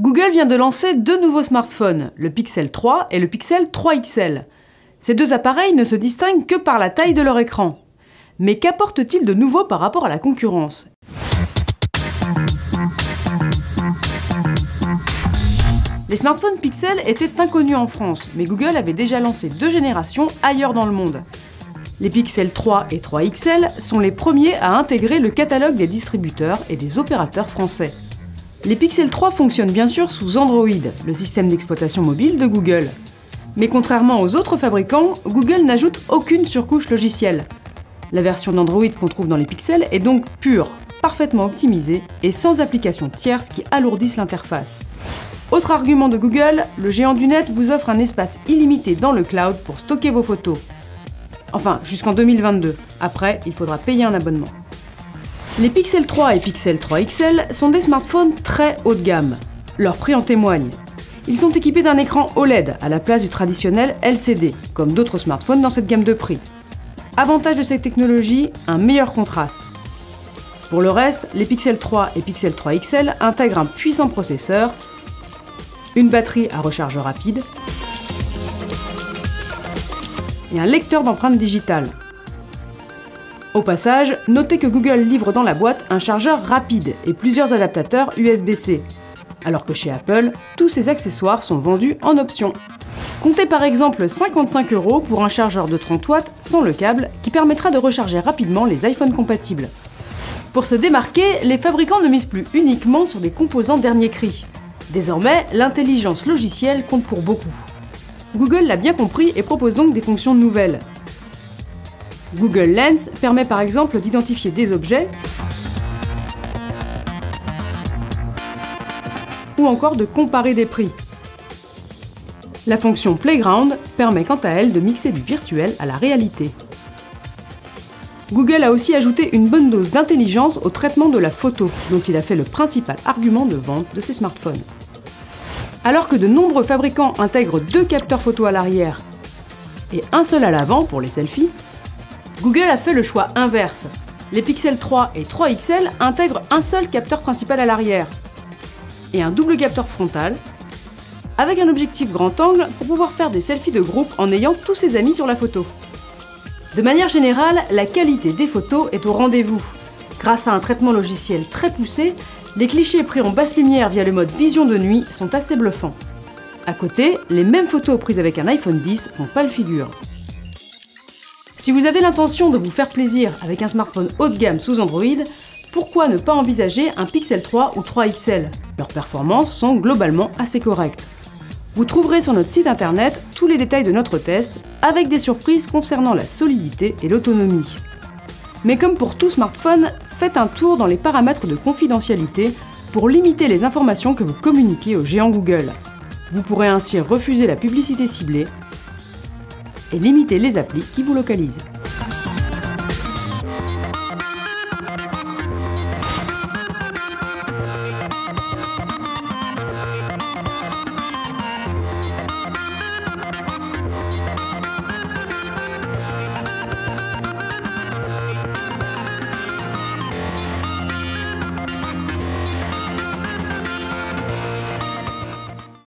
Google vient de lancer deux nouveaux smartphones, le Pixel 3 et le Pixel 3 XL. Ces deux appareils ne se distinguent que par la taille de leur écran. Mais qu'apportent-ils de nouveau par rapport à la concurrence ? Les smartphones Pixel étaient inconnus en France, mais Google avait déjà lancé deux générations ailleurs dans le monde. Les Pixel 3 et 3 XL sont les premiers à intégrer le catalogue des distributeurs et des opérateurs français. Les Pixel 3 fonctionnent bien sûr sous Android, le système d'exploitation mobile de Google. Mais contrairement aux autres fabricants, Google n'ajoute aucune surcouche logicielle. La version d'Android qu'on trouve dans les Pixels est donc pure, parfaitement optimisée et sans applications tierces qui alourdissent l'interface. Autre argument de Google, le géant du net vous offre un espace illimité dans le cloud pour stocker vos photos. Enfin, jusqu'en 2022. Après, il faudra payer un abonnement. Les Pixel 3 et Pixel 3 XL sont des smartphones très haut de gamme. Leur prix en témoigne. Ils sont équipés d'un écran OLED à la place du traditionnel LCD, comme d'autres smartphones dans cette gamme de prix. Avantage de cette technologie, un meilleur contraste. Pour le reste, les Pixel 3 et Pixel 3 XL intègrent un puissant processeur, une batterie à recharge rapide et un lecteur d'empreintes digitales. Au passage, notez que Google livre dans la boîte un chargeur rapide et plusieurs adaptateurs USB-C, alors que chez Apple, tous ces accessoires sont vendus en option. Comptez par exemple 55 € pour un chargeur de 30 watts sans le câble qui permettra de recharger rapidement les iPhones compatibles. Pour se démarquer, les fabricants ne misent plus uniquement sur des composants dernier cri. Désormais, l'intelligence logicielle compte pour beaucoup. Google l'a bien compris et propose donc des fonctions nouvelles. Google Lens permet par exemple d'identifier des objets ou encore de comparer des prix. La fonction Playground permet quant à elle de mixer du virtuel à la réalité. Google a aussi ajouté une bonne dose d'intelligence au traitement de la photo, dont il a fait le principal argument de vente de ses smartphones. Alors que de nombreux fabricants intègrent deux capteurs photo à l'arrière et un seul à l'avant pour les selfies, Google a fait le choix inverse. Les Pixel 3 et 3 XL intègrent un seul capteur principal à l'arrière et un double capteur frontal avec un objectif grand angle pour pouvoir faire des selfies de groupe en ayant tous ses amis sur la photo. De manière générale, la qualité des photos est au rendez-vous. Grâce à un traitement logiciel très poussé, les clichés pris en basse lumière via le mode vision de nuit sont assez bluffants. À côté, les mêmes photos prises avec un iPhone X font pas le figure. Si vous avez l'intention de vous faire plaisir avec un smartphone haut de gamme sous Android, pourquoi ne pas envisager un Pixel 3 ou 3 XL ? Leurs performances sont globalement assez correctes. Vous trouverez sur notre site internet tous les détails de notre test, avec des surprises concernant la solidité et l'autonomie. Mais comme pour tout smartphone, faites un tour dans les paramètres de confidentialité pour limiter les informations que vous communiquez au géant Google. Vous pourrez ainsi refuser la publicité ciblée et limiter les applis qui vous localisent.